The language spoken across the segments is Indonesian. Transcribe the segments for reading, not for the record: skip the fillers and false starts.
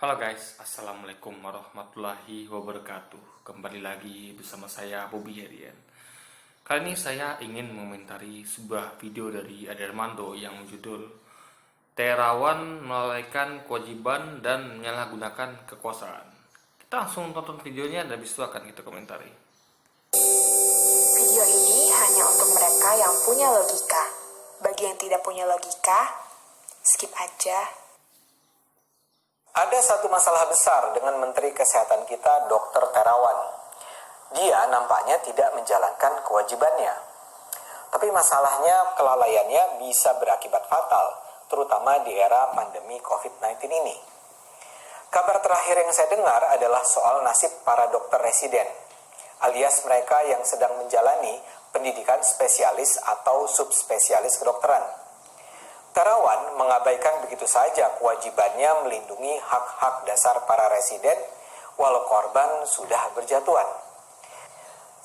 Halo guys, Assalamualaikum warahmatullahi wabarakatuh. Kembali lagi bersama saya Bobby Herian. Kali ini saya ingin mengomentari sebuah video dari Ade Armando yang berjudul Terawan melalaikan kewajiban dan menyalahgunakan kekuasaan. Kita langsung tonton videonya dan habis itu akan kita komentari. Video ini hanya untuk mereka yang punya logika. Bagi yang tidak punya logika, skip aja. Ada satu masalah besar dengan Menteri Kesehatan kita, Dr. Terawan. Dia nampaknya tidak menjalankan kewajibannya. Tapi masalahnya kelalaiannya bisa berakibat fatal, terutama di era pandemi COVID-19 ini. Kabar terakhir yang saya dengar adalah soal nasib para dokter residen, alias mereka yang sedang menjalani pendidikan spesialis atau subspesialis kedokteran. Terawan mengabaikan begitu saja kewajibannya melindungi hak-hak dasar para residen walau korban sudah berjatuhan.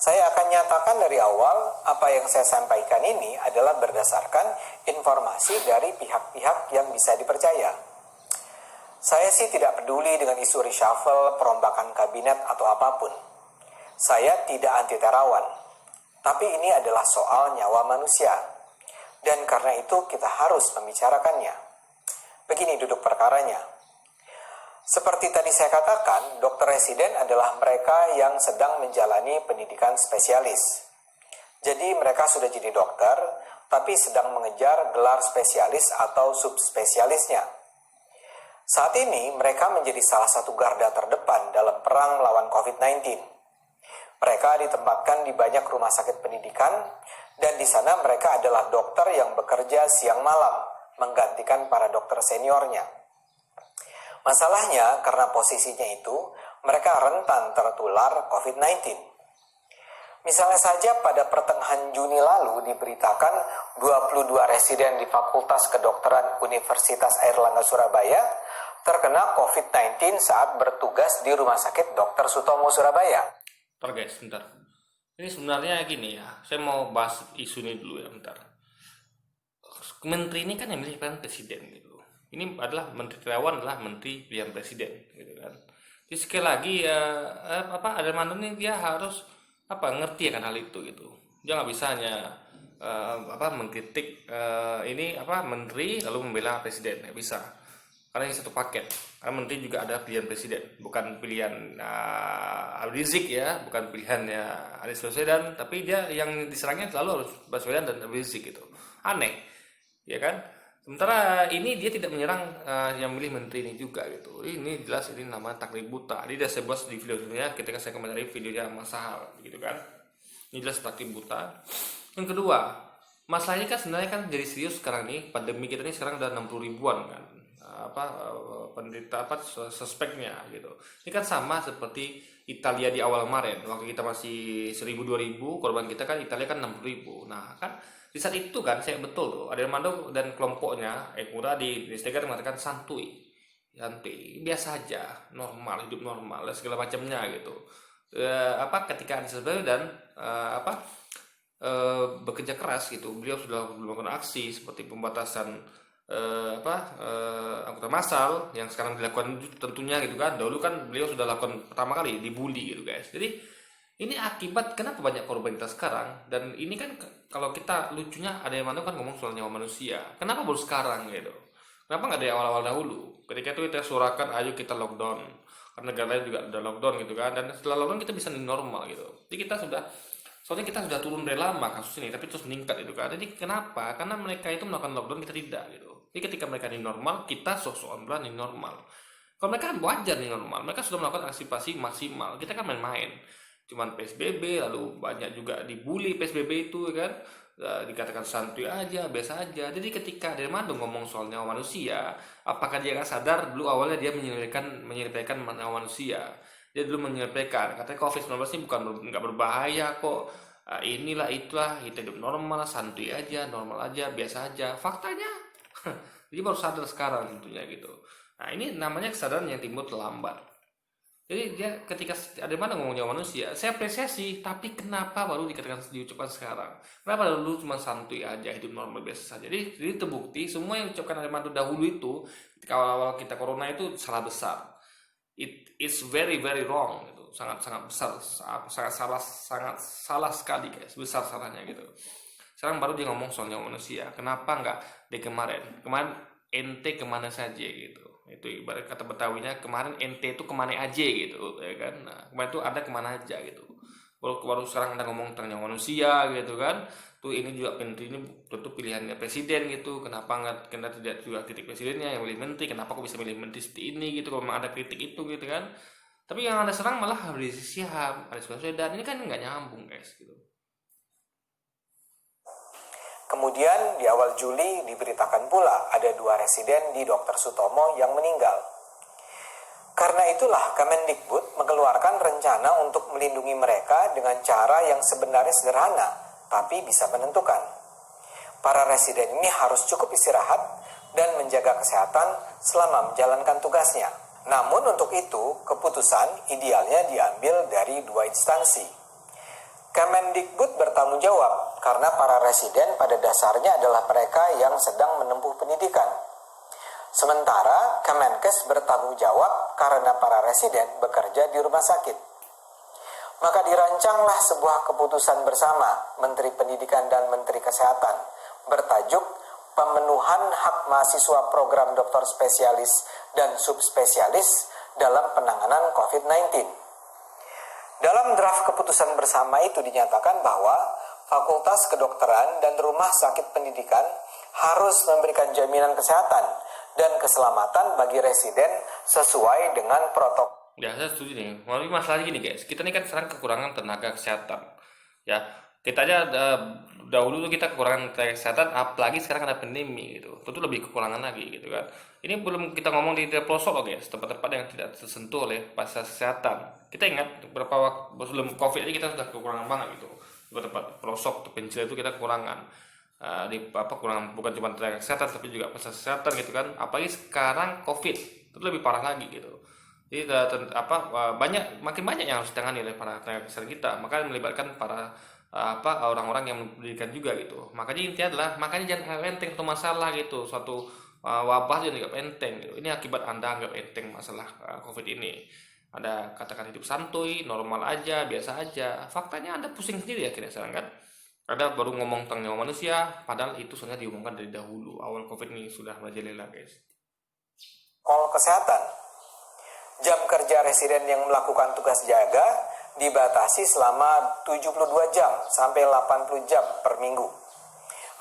Saya akan nyatakan dari awal apa yang saya sampaikan ini adalah berdasarkan informasi dari pihak-pihak yang bisa dipercaya. Saya sih tidak peduli dengan isu reshuffle, perombakan kabinet atau apapun. Saya tidak anti Terawan, tapi ini adalah soal nyawa manusia. Dan karena itu kita harus membicarakannya. Begini duduk perkaranya. Seperti tadi saya katakan, dokter residen adalah mereka yang sedang menjalani pendidikan spesialis. Jadi mereka sudah jadi dokter, tapi sedang mengejar gelar spesialis atau subspesialisnya. Saat ini mereka menjadi salah satu garda terdepan dalam perang melawan COVID-19. Mereka ditempatkan di banyak rumah sakit pendidikan, dan di sana mereka adalah dokter yang bekerja siang malam, menggantikan para dokter seniornya. Masalahnya, karena posisinya itu, mereka rentan tertular COVID-19. Misalnya saja pada pertengahan Juni lalu diberitakan 22 residen di Fakultas Kedokteran Universitas Airlangga Surabaya terkena COVID-19 saat bertugas di Rumah Sakit Dr. Sutomo Surabaya. Bentar guys, bentar. Ini sebenarnya gini ya, saya mau bahas isu ini dulu ya, bentar. Menteri ini kan yang milih presiden gitu. Ini adalah Menteri Terawan adalah menteri pilihan presiden gitu kan. Jadi sekali lagi ya ada Armando ini dia harus ngerti akan hal itu gitu. Dia nggak bisa hanya mengkritik ini menteri lalu membela presiden, nggak bisa. Karena ini satu paket. Karena menteri juga ada pilihan presiden, bukan pilihan Habib Rizik ya, bukan pilihannya Anies Baswedan, tapi dia yang diserangnya selalu harus Baswedan dan Habib Rizik gitu. Aneh, ya kan? Sementara ini dia tidak menyerang yang milih menteri ini juga gitu. Ini jelas ini nama taklid buta. Ini sudah saya bahas di video-videonya ketika saya komentari videonya Mas Sahal gitu kan. Ini jelas taklid buta. Yang kedua, masalahnya kan sebenarnya kan jadi serius sekarang nih. Pandemi kita ini sekarang udah 60 ribuan kan. Penderita suspeknya gitu. Ini kan sama seperti Italia di awal kemarin. Waktu kita masih 1000-2000, korban kita kan Italia kan 60.000. Nah, kan di saat itu kan saya betul tuh Ade Armando dan kelompoknya Ekura di Instagram mengatakan santuy, biasa aja, normal, hidup normal dan segala macamnya gitu. Ketika Anies Baswedan bekerja keras gitu, beliau sudah melakukan aksi seperti pembatasan angkutan massal yang sekarang dilakukan tentunya gitu kan. Dahulu kan beliau sudah lakukan pertama kali dibully gitu guys. Jadi ini akibat kenapa banyak korban kita sekarang. Dan ini kan kalau kita lucunya ada yang mana kan ngomong soal nyawa manusia. Kenapa baru sekarang gitu? Kenapa nggak dari awal-awal dahulu? Ketika itu kita suarakan ayo kita lockdown. Karena negara lain juga ada lockdown gitu kan. Dan setelah lockdown kita bisa normal gitu. Jadi soalnya kita sudah turun dari lama kasus ini, tapi terus meningkat itu kan. Jadi kenapa? Karena mereka itu melakukan lockdown, kita tidak gitu. Jadi ketika mereka ini normal, kita sok-sokan berani normal. Kalau mereka kan wajar nih normal, mereka sudah melakukan antisipasi maksimal. Kita kan main-main, cuman PSBB, lalu banyak juga dibully PSBB itu kan. Dikatakan santuy aja, biasa aja. Jadi ketika dia ngomong soal nyawa manusia, apakah dia nggak sadar dulu awalnya dia menyelipkan nyawa manusia? Dia dulu menyelipkan katanya COVID-19 ini bukan nggak berbahaya kok. Inilah itulah, kita hidup normal, santuy aja, normal aja, biasa aja. Faktanya jadi baru sadar sekarang tentunya gitu. Nah ini namanya kesadaran yang timbul terlambat. Jadi dia ketika ada mana ngomongnya manusia, saya apresiasi, tapi kenapa baru diucapkan sekarang? Kenapa dulu cuma santuy aja, hidup normal biasa saja? Jadi terbukti semua yang diucapkan Armando dahulu itu ketika awal-awal kita corona itu salah besar. it is very very wrong gitu, sangat sangat besar, sangat salah sekali guys, besar salahnya gitu. Sekarang baru dia ngomong soal nyawa manusia, kenapa nggak di kemarin ente kemana saja gitu, itu ibarat kata Betawinya, kemarin ente itu kemana aja gitu ya kan. Nah, kemarin itu ada kemana aja gitu, baru sekarang anda ngomong tentang nyawa manusia gitu kan. Tuh ini juga menteri ini tentu pilihannya presiden gitu, kenapa nggak, kena tidak juga kritik presidennya yang milih menteri, kenapa kok bisa milih menteri seperti ini gitu, kalau memang ada kritik itu gitu kan. Tapi yang anda serang malah Rizik Syihab, Anies Baswedan, ini kan nggak nyambung guys gitu. Kemudian di awal Juli diberitakan pula ada 2 residen di Dr. Sutomo yang meninggal. Karena itulah Kemendikbud mengeluarkan rencana untuk melindungi mereka dengan cara yang sebenarnya sederhana, tapi bisa menentukan. Para residen ini harus cukup istirahat dan menjaga kesehatan selama menjalankan tugasnya. Namun untuk itu, keputusan idealnya diambil dari 2 instansi. Kemendikbud bertanggung jawab karena para residen pada dasarnya adalah mereka yang sedang menempuh pendidikan. Sementara Kemenkes bertanggung jawab karena para residen bekerja di rumah sakit. Maka dirancanglah sebuah keputusan bersama Menteri Pendidikan dan Menteri Kesehatan bertajuk Pemenuhan Hak Mahasiswa Program Dokter Spesialis dan Subspesialis dalam Penanganan COVID-19. Dalam draft keputusan bersama itu dinyatakan bahwa Fakultas Kedokteran dan Rumah Sakit Pendidikan harus memberikan jaminan kesehatan dan keselamatan bagi residen sesuai dengan protokol. Ya saya setuju nih. Tapi masalah gini guys, kita ini kan sekarang kekurangan tenaga kesehatan. Ya, kita aja dahulu tuh kita kekurangan tenaga kesehatan, apalagi sekarang ada pandemi gitu. Tentu lebih kekurangan lagi gitu kan. Ini belum kita ngomong di pelosok loh guys, tempat-tempat yang tidak tersentuh oleh fasilitas kesehatan. Kita ingat beberapa waktu sebelum Covid ini kita sudah kekurangan banget gitu. Di tempat pelosok terpencil itu kita kekurangan. Di kekurangan bukan cuma tenaga kesehatan tapi juga fasilitas kesehatan gitu kan. Apalagi sekarang Covid itu lebih parah lagi gitu. Jadi makin banyak yang harus ditangani oleh para tenaga kesehatan kita, maka melibatkan para orang-orang yang pendidikan juga gitu. Makanya intinya adalah makanya jangan enteng satu masalah gitu, suatu wabah jangan anggap enteng gitu. Ini akibat Anda anggap enteng masalah Covid ini. Ada katakan hidup santuy, normal aja, biasa aja. Faktanya Anda pusing sendiri akhirnya sekarang kan. Ada baru ngomong tentang nyawa manusia, padahal itu sebenarnya diumumkan dari dahulu. Awal Covid ini sudah merajalela guys. Kesehatan. Jam kerja residen yang melakukan tugas jaga dibatasi selama 72 jam sampai 80 jam per minggu.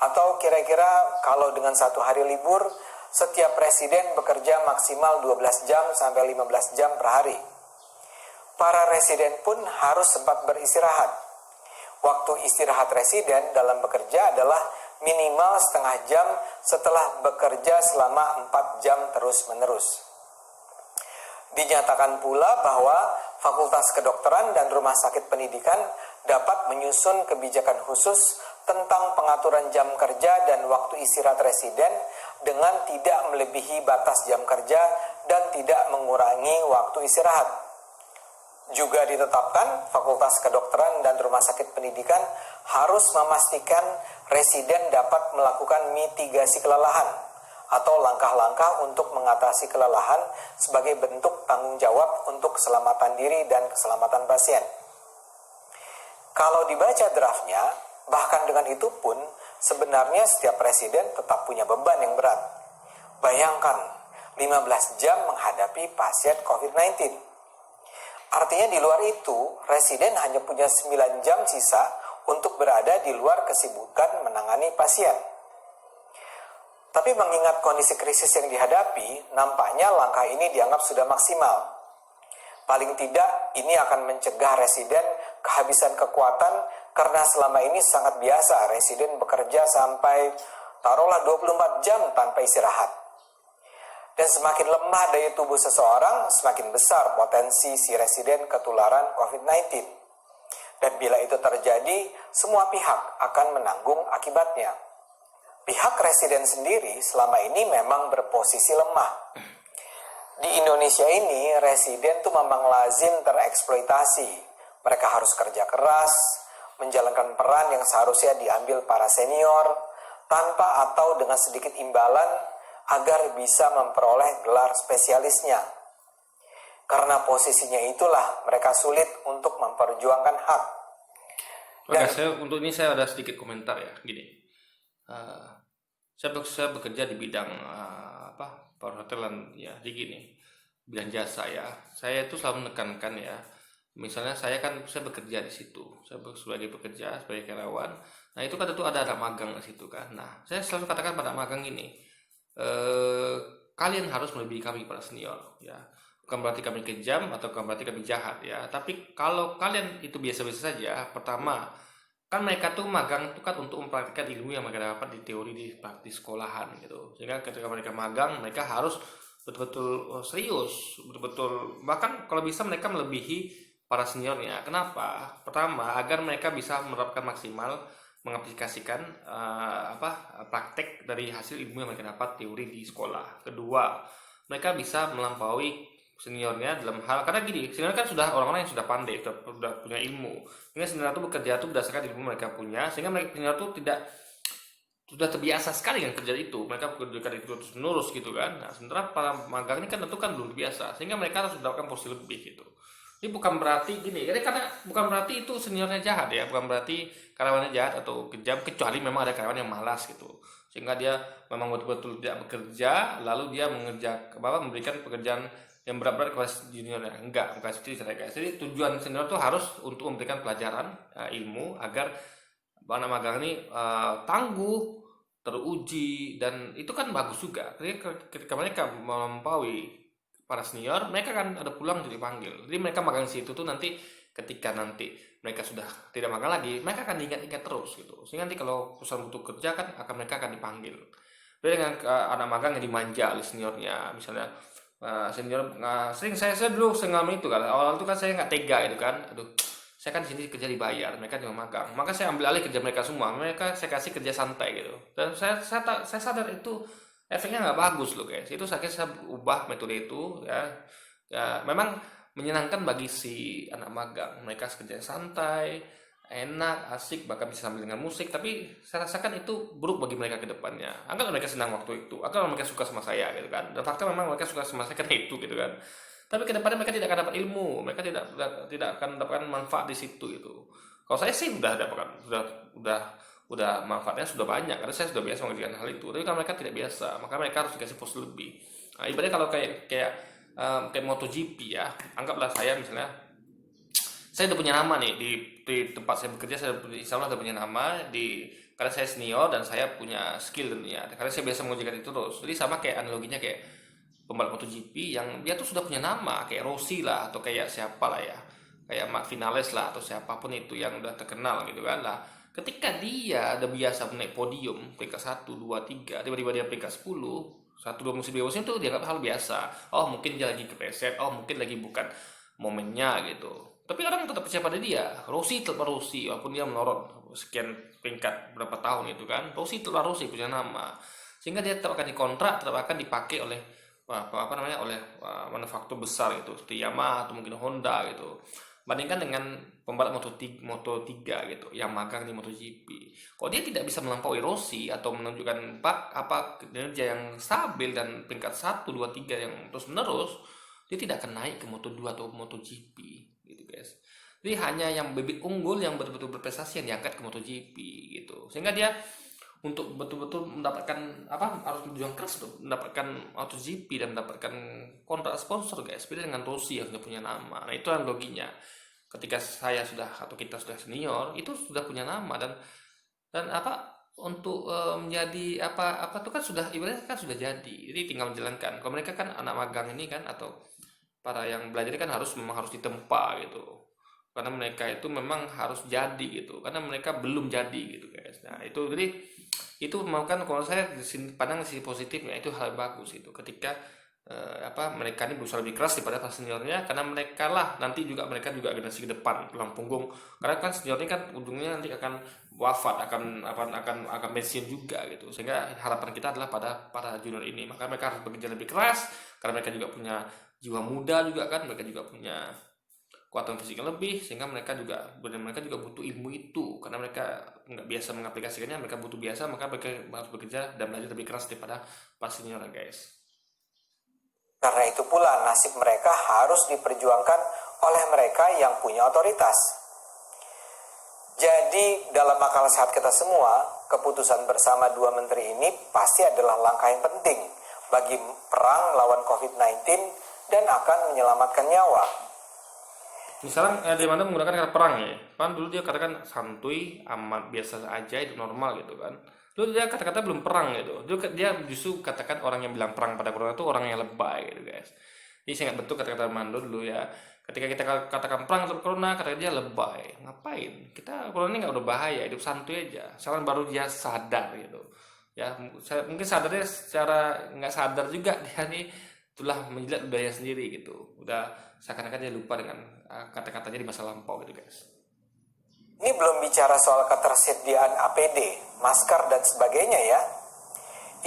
Atau kira-kira kalau dengan 1 hari libur, setiap residen bekerja maksimal 12 jam sampai 15 jam per hari. Para residen pun harus sempat beristirahat. Waktu istirahat residen dalam bekerja adalah minimal setengah jam setelah bekerja selama 4 jam terus-menerus. Dinyatakan pula bahwa Fakultas Kedokteran dan Rumah Sakit Pendidikan dapat menyusun kebijakan khusus tentang pengaturan jam kerja dan waktu istirahat residen dengan tidak melebihi batas jam kerja dan tidak mengurangi waktu istirahat. Juga ditetapkan Fakultas Kedokteran dan Rumah Sakit Pendidikan harus memastikan residen dapat melakukan mitigasi kelelahan atau langkah-langkah untuk mengatasi kelelahan sebagai bentuk tanggung jawab untuk keselamatan diri dan keselamatan pasien. Kalau dibaca draftnya, bahkan dengan itu pun sebenarnya setiap presiden tetap punya beban yang berat. Bayangkan 15 jam menghadapi pasien COVID-19. Artinya di luar itu, residen hanya punya 9 jam sisa untuk berada di luar kesibukan menangani pasien. Tapi mengingat kondisi krisis yang dihadapi, nampaknya langkah ini dianggap sudah maksimal. Paling tidak, ini akan mencegah residen kehabisan kekuatan karena selama ini sangat biasa residen bekerja sampai taruhlah 24 jam tanpa istirahat. Dan semakin lemah daya tubuh seseorang, semakin besar potensi si residen ketularan COVID-19. Dan bila itu terjadi, semua pihak akan menanggung akibatnya. Pihak residen sendiri selama ini memang berposisi lemah. Di Indonesia ini, residen tuh memang lazim tereksploitasi. Mereka harus kerja keras, menjalankan peran yang seharusnya diambil para senior, tanpa atau dengan sedikit imbalan agar bisa memperoleh gelar spesialisnya. Karena posisinya itulah mereka sulit untuk memperjuangkan hak. Oke, untuk ini saya ada sedikit komentar ya, gini. Eh, saya bekerja di bidang perhotelan ya, di gini, bidang jasa ya. Saya itu selalu menekankan ya, misalnya saya bekerja di situ, sebagai pekerja, sebagai karyawan. Nah itu kan tentu ada anak magang di situ kan. Nah saya selalu katakan pada magang ini, kalian harus melebihi kami para senior ya. Bukan berarti kami kejam atau bukan berarti kami jahat ya. Tapi kalau kalian itu biasa-biasa saja, pertama kan mereka tuh magang itu kan untuk mempraktikkan ilmu yang mereka dapat di teori di praktis sekolahan gitu. Sehingga ketika mereka magang, mereka harus betul-betul serius, betul-betul bahkan kalau bisa mereka melebihi para seniornya. Kenapa? Pertama, agar mereka bisa menerapkan maksimal mengaplikasikan praktek dari hasil ilmu yang mereka dapat teori di sekolah. Kedua, mereka bisa melampaui seniornya dalam hal, karena gini, senior kan sudah orang-orang yang sudah pandai, sudah punya ilmu, sehingga senior itu bekerja itu berdasarkan ilmu mereka punya, sehingga mereka senior itu tidak sudah terbiasa sekali dengan kerja itu, mereka bekerja itu terus menerus gitu kan. Nah sementara para magang ini kan tentu kan belum biasa, sehingga mereka harus mendapatkan porsi lebih gitu. Ini bukan berarti gini, jadi karena bukan berarti itu seniornya jahat ya, bukan berarti karyawannya jahat atau kejam, kecuali memang ada karyawan yang malas gitu, sehingga dia memang betul-betul tidak bekerja, lalu dia memberikan pekerjaan yang berat-berat kepada juniornya. Enggak, bukan seperti itu guys. Jadi tujuan senior itu harus untuk memberikan pelajaran ilmu agar anak magang ini tangguh, teruji, dan itu kan bagus juga. Ketika mereka melampaui para senior, mereka kan ada pulang jadi panggil. Jadi mereka magang di situ tuh nanti ketika nanti mereka sudah tidak magang lagi, mereka akan diingat-ingat terus gitu. Sehingga nanti kalau perusahaan butuh kerja kan mereka akan dipanggil. Beda dengan anak magang yang dimanja oleh seniornya, misalnya senior sering saya dulu mengalami itu kan. Awal itu kan saya nggak tega gitu kan, aduh saya kan di sini kerja dibayar, mereka cuma magang, maka saya ambil alih kerja mereka semua, saya kasih kerja santai gitu. Dan saya sadar itu efeknya nggak bagus loh guys. Itu saya ubah metode itu ya memang menyenangkan bagi si anak magang, mereka kerja santai, enak, asik, bahkan bisa sambil dengan musik. Tapi saya rasakan itu buruk bagi mereka ke depannya. Anggap mereka senang waktu itu, atau mereka suka sama saya gitu kan. Dan fakta memang mereka suka sama saya karena itu gitu kan. Tapi ke depannya mereka tidak akan dapat ilmu, mereka tidak akan mendapatkan manfaat di situ gitu. Kalau saya sih udah dapatkan, udah manfaatnya sudah banyak karena saya sudah biasa mengerjakan hal itu. Tapi kalau mereka tidak biasa, maka mereka harus dikasih pos lebih. Nah, ibaratnya kalau kayak MotoGP ya, anggaplah saya misalnya saya udah punya nama nih di tempat saya bekerja, insya Allah udah punya nama karena saya senior dan saya punya skill tentunya, karena saya biasa mengerjakan itu terus. Jadi sama kayak analoginya kayak pembalap MotoGP yang dia tuh sudah punya nama kayak Rossi lah, atau kayak siapa lah ya, kayak Mark Vinales lah, atau siapapun itu yang udah terkenal gitu kan lah. Ketika dia udah biasa naik podium peringkat 1, 2, 3, tiba-tiba dia peringkat 10, 1, 2 musim itu dianggap hal biasa. Oh mungkin dia lagi kepleset, oh mungkin lagi bukan momennya gitu. Tapi orang tetap percaya pada dia. Rossi tetap Rossi, walaupun dia menurun sekian peringkat berapa tahun itu kan. Rossi tetap Rossi, punya nama. Sehingga dia tetap akan dikontrak, tetap akan dipakai oleh oleh manufaktur besar itu, seperti Yamaha atau mungkin Honda gitu. Bandingkan dengan pembalap Moto3 gitu yang magang di MotoGP. Kalau dia tidak bisa melampaui Rossi atau menunjukkan kinerja yang stabil dan peringkat 1, 2, 3 yang terus menerus, dia tidak akan naik ke Moto2 atau MotoGP gitu guys. Jadi hanya yang bibit unggul yang betul-betul berprestasi yang diangkat ke MotoGP gitu. Sehingga dia untuk betul-betul mendapatkan harus berjuang keras untuk mendapatkan MotoGP dan mendapatkan kontrak sponsor guys. Beda dengan Rossi yang sudah punya nama. Nah itu analoginya. Ketika saya sudah atau kita sudah senior, itu sudah punya nama dan untuk menjadi itu kan sudah ibaratnya kan sudah jadi. Jadi tinggal menjalankan. Kalau mereka kan anak magang ini kan atau para yang belajar ini kan memang harus ditempa gitu. Karena mereka itu memang harus jadi gitu. Karena mereka belum jadi gitu guys. Nah, itu jadi itu memang kan kalau saya pandang sisi positifnya itu hal bagus itu ketika mereka ini berusaha lebih keras daripada para seniornya, karena mereka juga generasi ke depan tulang punggung, karena kan senior ini kan ujungnya nanti akan wafat, akan pensiun juga gitu. Sehingga harapan kita adalah pada para junior ini, maka mereka harus bekerja lebih keras karena mereka juga punya jiwa muda juga kan, mereka juga punya kekuatan fisik yang lebih, sehingga mereka juga butuh ilmu itu karena mereka nggak biasa mengaplikasikannya, mereka butuh biasa, maka mereka harus bekerja dan belajar lebih keras daripada para senior guys. Karena itu pula nasib mereka harus diperjuangkan oleh mereka yang punya otoritas. Jadi dalam akal sehat kita semua, keputusan bersama dua menteri ini pasti adalah langkah yang penting bagi perang lawan COVID-19 dan akan menyelamatkan nyawa. Misalnya di mana menggunakan kata perang ya, kan dulu dia katakan santuy, amat, biasa aja, itu normal gitu kan. Dulu dia kata-kata belum perang gitu. Dia justru katakan orang yang bilang perang pada corona itu orang yang lebay gitu guys. Jadi saya ingat betul kata-kata Mando dulu ya. Ketika kita katakan perang terhadap corona, kata dia lebay. Ngapain? Kita corona ini nggak udah bahaya, hidup santuy aja. Sekarang baru dia sadar gitu. Ya mungkin sadarnya secara nggak sadar juga dia nih itulah menjilat budaya sendiri gitu. Udah seakan-akan dia lupa dengan kata-katanya di masa lampau gitu guys. Ini belum bicara soal ketersediaan APD, masker dan sebagainya ya.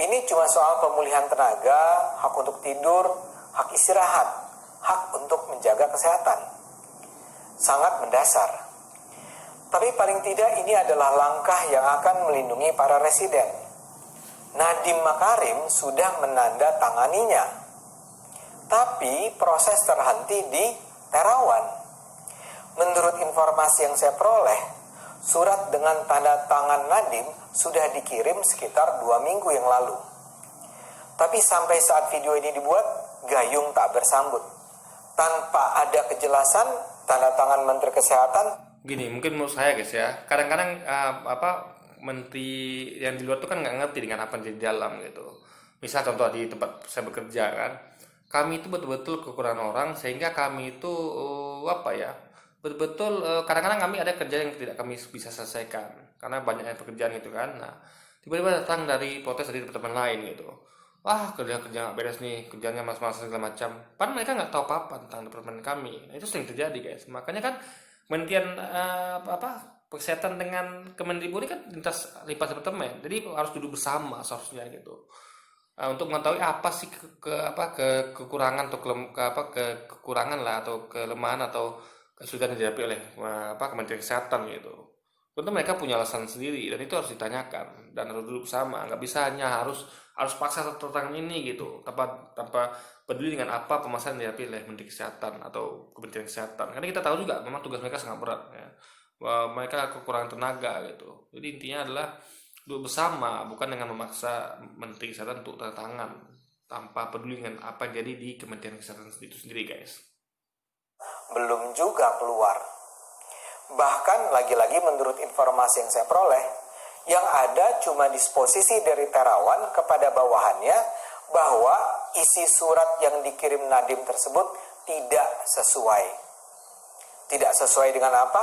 Ini cuma soal pemulihan tenaga, hak untuk tidur, hak istirahat, hak untuk menjaga kesehatan. Sangat mendasar. Tapi paling tidak ini adalah langkah yang akan melindungi para residen. Nadiem Makarim sudah menandatanganinya. Tapi proses terhenti di Terawan. Menurut informasi yang saya peroleh, surat dengan tanda tangan Nadiem sudah dikirim sekitar 2 minggu yang lalu. Tapi sampai saat video ini dibuat, gayung tak bersambut. Tanpa ada kejelasan tanda tangan Menteri Kesehatan. Gini, mungkin menurut saya guys ya, kadang-kadang menteri yang di luar tuh kan nggak ngerti dengan apa yang di dalam gitu. Misal contoh di tempat saya bekerja kan, kami itu betul-betul kekurangan orang sehingga kami itu betul-betul kadang-kadang kami ada kerja yang tidak kami bisa selesaikan karena banyaknya pekerjaan gitu kan. Nah, tiba-tiba datang dari protes dari departemen lain gitu. Wah, kerja nggak beres nih, kerjanya mas-mas segala macam. Padahal mereka nggak tahu apa-apa tentang departemen kami. Nah, itu sering terjadi guys. Makanya kan Kementerian kesehatan dengan Kemendikbud ini kan lintas departemen. Jadi harus duduk bersama seharusnya gitu. Untuk mengetahui apa sih kekurangan atau kekurangan lah atau kelemahan atau kesulitan yang dihadapi oleh Kementerian Kesehatan gitu. Tentu mereka punya alasan sendiri dan itu harus ditanyakan dan harus duduk bersama. Nggak bisa hanya harus paksa tentang ini gitu tanpa peduli dengan apa permasalahan yang dihadapi oleh Menteri Kesehatan atau Kementerian Kesehatan. Karena kita tahu juga memang tugas mereka sangat berat ya. Bahwa mereka kekurangan tenaga gitu. Jadi intinya adalah duduk bersama, bukan dengan memaksa Menteri Kesehatan untuk tanda tangan tanpa peduli dengan apa yang jadi di Kementerian Kesehatan itu sendiri guys. Belum juga keluar. Bahkan lagi-lagi menurut informasi yang saya peroleh, yang ada cuma disposisi dari Terawan kepada bawahannya bahwa isi surat yang dikirim Nadiem tersebut tidak sesuai. Tidak sesuai dengan apa?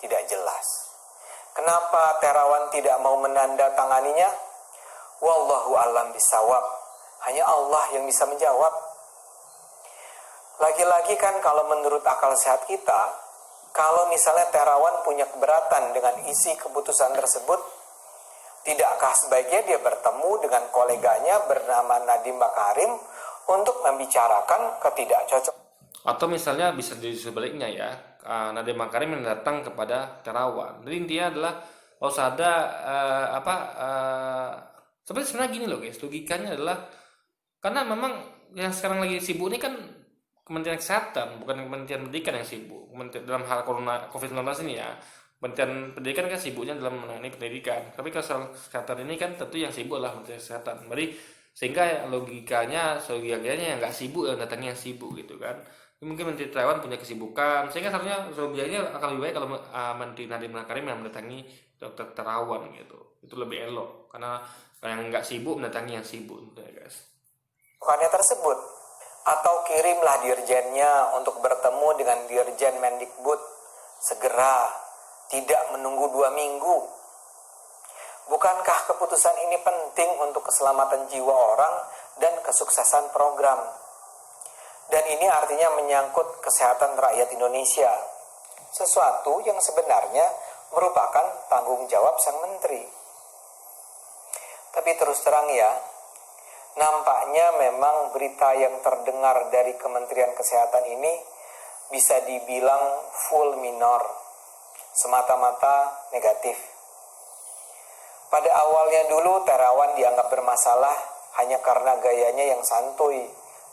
Tidak jelas. Kenapa Terawan tidak mau menandatanganinya? Wallahu a'lam bishawab. Hanya Allah yang bisa menjawab. Lagi-lagi kan kalau menurut akal sehat kita, kalau misalnya Terawan punya keberatan dengan isi keputusan tersebut, tidakkah sebaiknya dia bertemu dengan koleganya bernama Nadiem Makarim untuk membicarakan ketidakcocokan? Atau misalnya bisa jadi sebaliknya ya, Nadiem Makarim yang datang kepada Terawan. Jadi intinya adalah harus ada sebenarnya gini loh guys, logikanya adalah karena memang yang sekarang lagi sibuk ini kan Kementerian Kesehatan, bukan Kementerian Pendidikan yang sibuk. Dalam hal corona COVID-19 ini ya, Kementerian Pendidikan kan sibuknya dalam menangani pendidikan. Tapi kalau kesehatan ini kan tentu yang sibuk adalah Kementerian Kesehatan. Jadi sehingga logikanya yang nggak sibuk yang datangnya yang sibuk gitu kan. Mungkin Menteri Terawan punya kesibukan, sehingga seharusnya logikanya akan lebih baik kalau Menteri Nadiem Makarim yang mendatangi Dokter Terawan gitu. Itu lebih elok karena yang nggak sibuk mendatangi yang sibuk gitu ya guys. Bukannya tersebut, atau kirimlah dirjennya untuk bertemu dengan Dirjen Mendikbud segera, tidak menunggu 2 minggu. Bukankah keputusan ini penting untuk keselamatan jiwa orang dan kesuksesan program? Dan ini artinya menyangkut kesehatan rakyat Indonesia, sesuatu yang sebenarnya merupakan tanggung jawab sang menteri. Tapi terus terang ya, nampaknya memang berita yang terdengar dari Kementerian Kesehatan ini bisa dibilang full minor, semata-mata negatif. Pada awalnya dulu Terawan dianggap bermasalah hanya karena gayanya yang santuy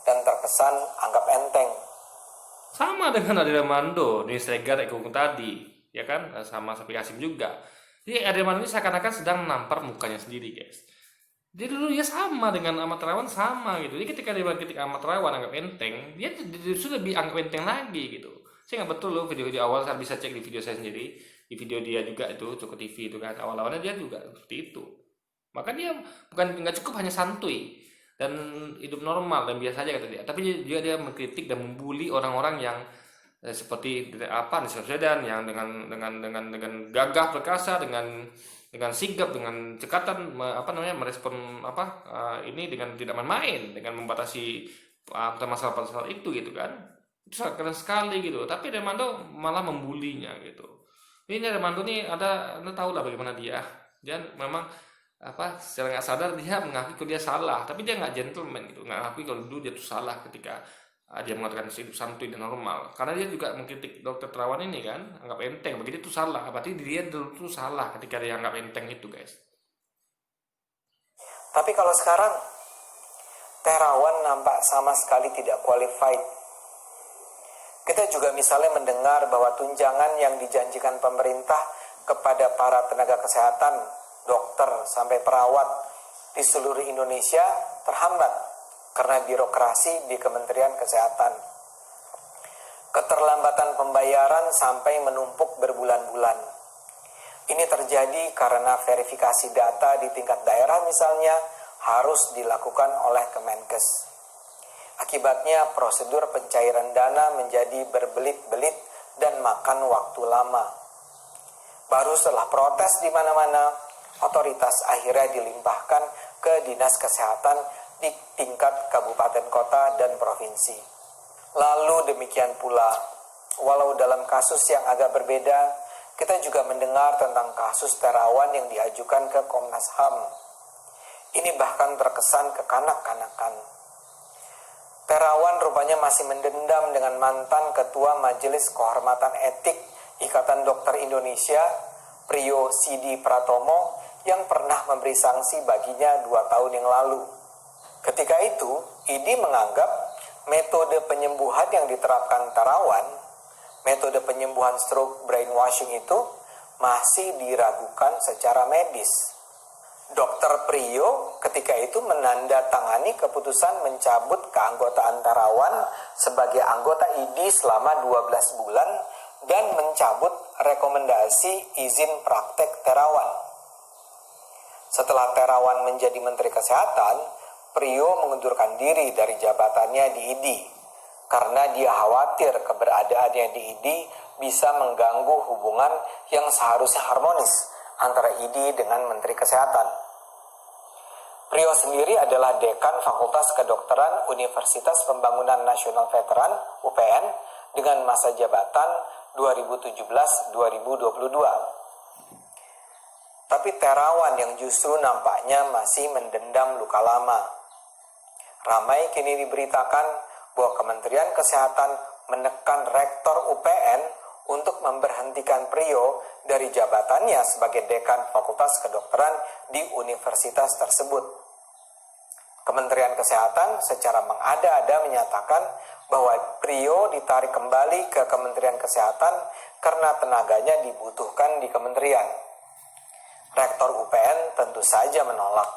dan terkesan anggap enteng. Sama dengan Ade Armando, Nini Sregar, Eko tadi, ya kan, sama Sapi Kasim juga. Jadi Ade Armando ini seakan-akan sedang nampar mukanya sendiri, guys. Jadi dulu dia sama dengan Ahmad Terawan sama gitu. Jadi ketika dia bilang ketika Ahmad Terawan anggap enteng, dia justru lebih anggap enteng lagi gitu. Saya nggak betul loh video-video awal, saya bisa cek di video saya sendiri, di video dia juga itu Joko TV itu kan, awal-awalnya dia juga seperti itu. Maka dia bukan nggak cukup hanya santuy dan hidup normal dan biasa aja kata dia, tapi juga dia mengkritik dan membuli orang-orang yang seperti apa Anies Baswedan yang dengan gagah perkasa, dengan sigap, dengan cekatan merespon ini dengan tidak main-main, dengan membatasi masalah-masalah itu gitu kan. Itu sangat keren sekali gitu. Tapi Armando malah membulinya gitu. Ini Armando nih anda tahu lah bagaimana dia memang secara nggak sadar dia mengakui kalau dia salah, tapi dia nggak gentleman gitu, nggak mengakui kalau dulu dia tuh salah ketika dia mengatakan hidup santuy dan normal, karena dia juga mengkritik dokter Terawan ini kan, anggap enteng, begitu itu salah, berarti dia dulu tuh salah ketika dia anggap enteng itu, guys. Tapi kalau sekarang Terawan nampak sama sekali tidak qualified. Kita juga misalnya mendengar bahwa tunjangan yang dijanjikan pemerintah kepada para tenaga kesehatan, dokter sampai perawat di seluruh Indonesia terhambat karena birokrasi di Kementerian Kesehatan. Keterlambatan pembayaran sampai menumpuk berbulan-bulan. Ini terjadi karena verifikasi data di tingkat daerah misalnya harus dilakukan oleh Kemenkes. Akibatnya prosedur pencairan dana menjadi berbelit-belit dan makan waktu lama. Baru setelah protes di mana-mana, otoritas akhirnya dilimpahkan ke Dinas Kesehatan di tingkat kabupaten kota dan provinsi. Lalu demikian pula, walau dalam kasus yang agak berbeda, kita juga mendengar tentang kasus Terawan yang diajukan ke Komnas HAM. Ini bahkan terkesan kekanak-kanakan. Terawan rupanya masih mendendam dengan mantan Ketua Majelis Kehormatan Etik Ikatan Dokter Indonesia, Priyo Sidi Pratomo, yang pernah memberi sanksi baginya 2 tahun yang lalu. Ketika itu, ID menganggap metode penyembuhan yang diterapkan Terawan, metode penyembuhan stroke brainwashing itu masih diragukan secara medis. Dr. Priyo ketika itu menandatangani keputusan mencabut keanggotaan Terawan sebagai anggota ID selama 12 bulan dan mencabut rekomendasi izin praktek Terawan. Setelah Terawan menjadi Menteri Kesehatan, Priyo mengundurkan diri dari jabatannya di ID karena dia khawatir keberadaannya di ID bisa mengganggu hubungan yang seharusnya harmonis antara ID dengan Menteri Kesehatan. Priyo sendiri adalah Dekan Fakultas Kedokteran Universitas Pembangunan Nasional Veteran (UPN) dengan masa jabatan 2017-2022. Tapi Terawan yang justru nampaknya masih mendendam luka lama. Ramai kini diberitakan bahwa Kementerian Kesehatan menekan Rektor UPN untuk memberhentikan Priyo dari jabatannya sebagai Dekan Fakultas Kedokteran di universitas tersebut. Kementerian Kesehatan secara mengada-ada menyatakan bahwa Priyo ditarik kembali ke Kementerian Kesehatan karena tenaganya dibutuhkan di kementerian. Rektor UPN tentu saja menolak.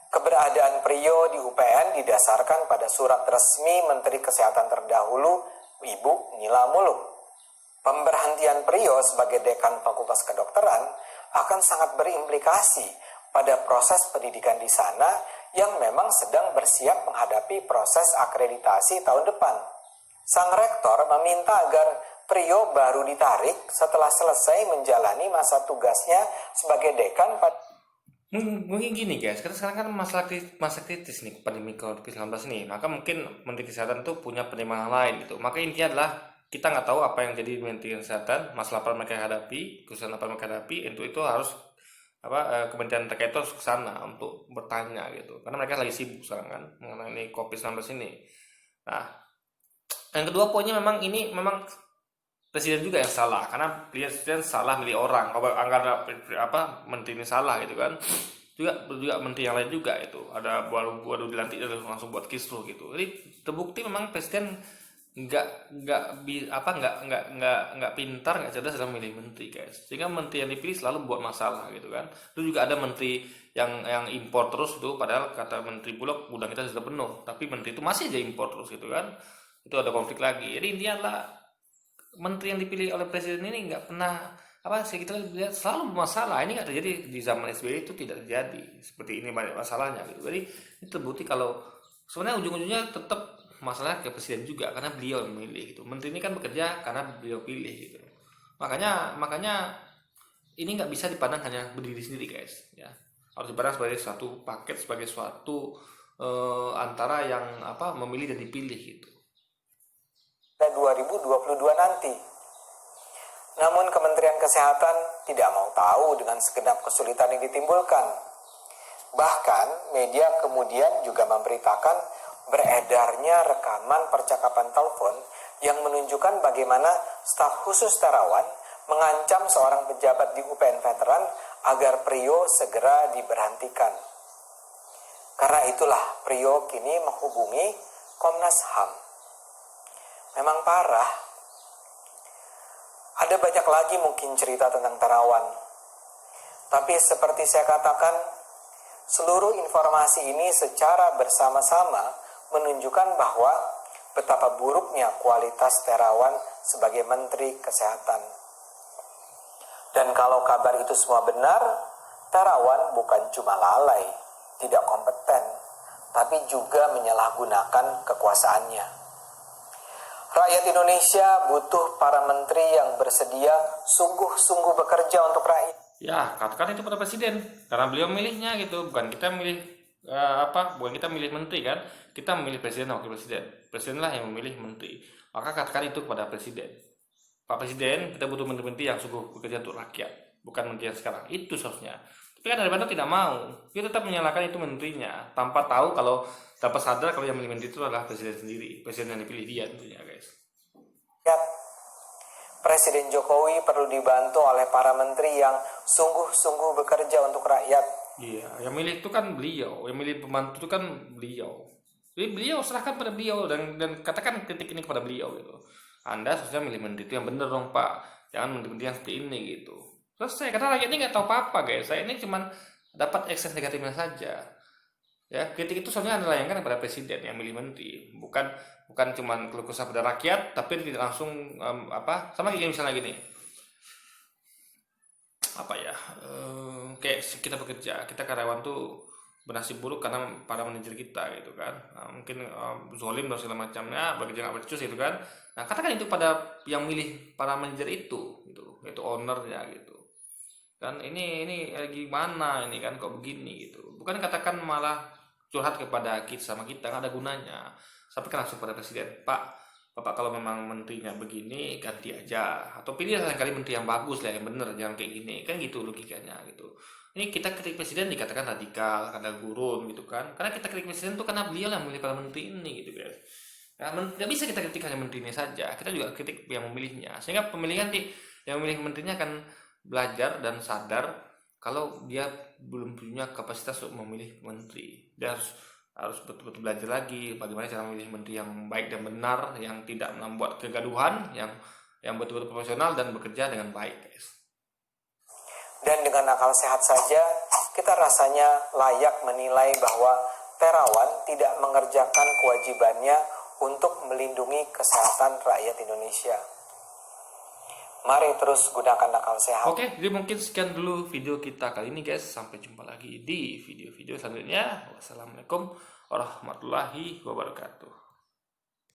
Keberadaan Priyo di UPN didasarkan pada surat resmi Menteri Kesehatan terdahulu, Ibu Nila Muluk. Pemberhentian Priyo sebagai Dekan Fakultas Kedokteran akan sangat berimplikasi pada proses pendidikan di sana yang memang sedang bersiap menghadapi proses akreditasi tahun depan. Sang rektor meminta agar Priyo baru ditarik setelah selesai menjalani masa tugasnya sebagai dekan. Mungkin gini guys, karena sekarang kan masa kritis nih pandemi COVID-19 nih, maka mungkin Menteri Kesehatan tuh punya pertimbangan lain gitu. Maka intinya adalah kita nggak tahu apa yang jadi Menteri Kesehatan, masalah apa mereka hadapi, kesusahan apa mereka hadapi, itu harus kementerian terkait itu harus ke sana untuk bertanya gitu, karena mereka lagi sibuk sekarang kan mengenai COVID-19 ini. Nah, yang kedua poinnya memang Presiden juga yang salah, karena Presiden salah milih orang, anggaran menteri ini salah gitu kan. juga menteri yang lain juga itu ada baru dilantik langsung buat kisruh gitu. Jadi terbukti memang presiden nggak pintar, nggak cerdas dalam memilih menteri, guys. Sehingga menteri yang dipilih selalu buat masalah gitu kan. Itu juga ada menteri yang impor terus itu, padahal kata Menteri Bulog gudang kita sudah penuh, tapi menteri itu masih aja impor terus gitu kan. Itu ada konflik lagi. Jadi intinya adalah menteri yang dipilih oleh presiden ini nggak pernah kita lihat selalu bermasalah. Ini nggak terjadi di zaman SBY, itu tidak terjadi seperti ini, banyak masalahnya gitu. Jadi ini terbukti kalau sebenarnya ujung-ujungnya tetap masalah ke presiden juga, karena beliau yang memilih gitu. Menteri ini kan bekerja karena beliau pilih gitu. Makanya ini nggak bisa dipandang hanya berdiri sendiri, guys, ya. Harus dipandang sebagai suatu paket, sebagai suatu antara yang memilih dan dipilih gitu. 2022 nanti. Namun Kementerian Kesehatan tidak mau tahu dengan segenap kesulitan yang ditimbulkan. Bahkan media kemudian juga memberitakan beredarnya rekaman percakapan telepon yang menunjukkan bagaimana staf khusus Terawan mengancam seorang pejabat di UPN Veteran agar Priyo segera diberhentikan. Karena itulah Priyo kini menghubungi Komnas HAM. Memang parah. Ada banyak lagi mungkin cerita tentang Terawan. Tapi seperti saya katakan, seluruh informasi ini secara bersama-sama menunjukkan bahwa betapa buruknya kualitas Terawan sebagai Menteri Kesehatan. Dan kalau kabar itu semua benar, Terawan bukan cuma lalai, tidak kompeten, tapi juga menyalahgunakan kekuasaannya. Rakyat Indonesia butuh para menteri yang bersedia sungguh-sungguh bekerja untuk rakyat. Ya, katakan itu pada presiden, karena beliau milihnya gitu, bukan kita milih bukan kita milih menteri kan, kita memilih presiden dan wakil presiden. Presidenlah yang memilih menteri. Maka katakan itu kepada presiden. Pak Presiden, kita butuh menteri-menteri yang sungguh bekerja untuk rakyat, bukan menteri yang sekarang. Itu seharusnya. Tapi kan dari Banten tidak mau. Dia tetap menyalahkan itu menterinya, tanpa tahu tanpa sadar kalau yang memilih menteri itu adalah presiden sendiri. Presiden yang dipilih dia tentunya, guys. Presiden Jokowi perlu dibantu oleh para menteri yang sungguh-sungguh bekerja untuk rakyat. Iya, yang milih itu kan beliau, yang milih pembantu itu kan beliau. Jadi beliau serahkan pada beliau dan katakan kritik ini kepada beliau gitu. Anda seharusnya milih menteri itu yang benar dong, Pak. Jangan menteri-menteri yang seperti ini gitu. Selesai, karena rakyat ini nggak tahu apa-apa, guys. Saya ini cuma dapat ekses negatifnya saja. Ya, kritik itu sebenarnya adalah yang kepada presiden yang milih menteri, bukan cuma keluh kesah pada rakyat, tapi tidak langsung sama kayak misalnya gini. Kayak kita bekerja, kita karyawan tuh bernasib buruk karena para manajer kita gitu kan. Mungkin zolim dan segala macamnya, bekerja nggak becus gitu kan. Nah, katakan itu pada yang milih para manajer itu gitu, yaitu ownernya gitu. Kan ini gimana ini kan kok begini gitu. Bukan katakan malah curhat kepada kita sama kita, nggak ada gunanya. Sampaikan langsung pada presiden, Pak, Bapak kalau memang menterinya begini ganti aja, atau pilih kali menteri yang bagus lah, yang bener, jangan kayak gini, kan gitu logikanya gitu. Ini kita kritik presiden dikatakan radikal, karena gurun gitu kan, karena kita kritik presiden tuh karena beliau yang memilih para menteri ini gitu guys. Nah, nggak bisa kita kritik hanya menteri ini saja, kita juga kritik yang memilihnya, sehingga pemilihan yang memilih menterinya akan belajar dan sadar kalau dia belum punya kapasitas untuk memilih menteri. Dia harus betul-betul belajar lagi bagaimana cara memilih menteri yang baik dan benar, yang tidak membuat kegaduhan, yang betul-betul profesional dan bekerja dengan baik, guys. Dan dengan akal sehat saja, kita rasanya layak menilai bahwa Terawan tidak mengerjakan kewajibannya untuk melindungi kesehatan rakyat Indonesia. Mari terus gunakan akal sehat. Oke, jadi mungkin sekian dulu video kita kali ini, guys. Sampai jumpa lagi di video-video selanjutnya. Wassalamualaikum warahmatullahi wabarakatuh.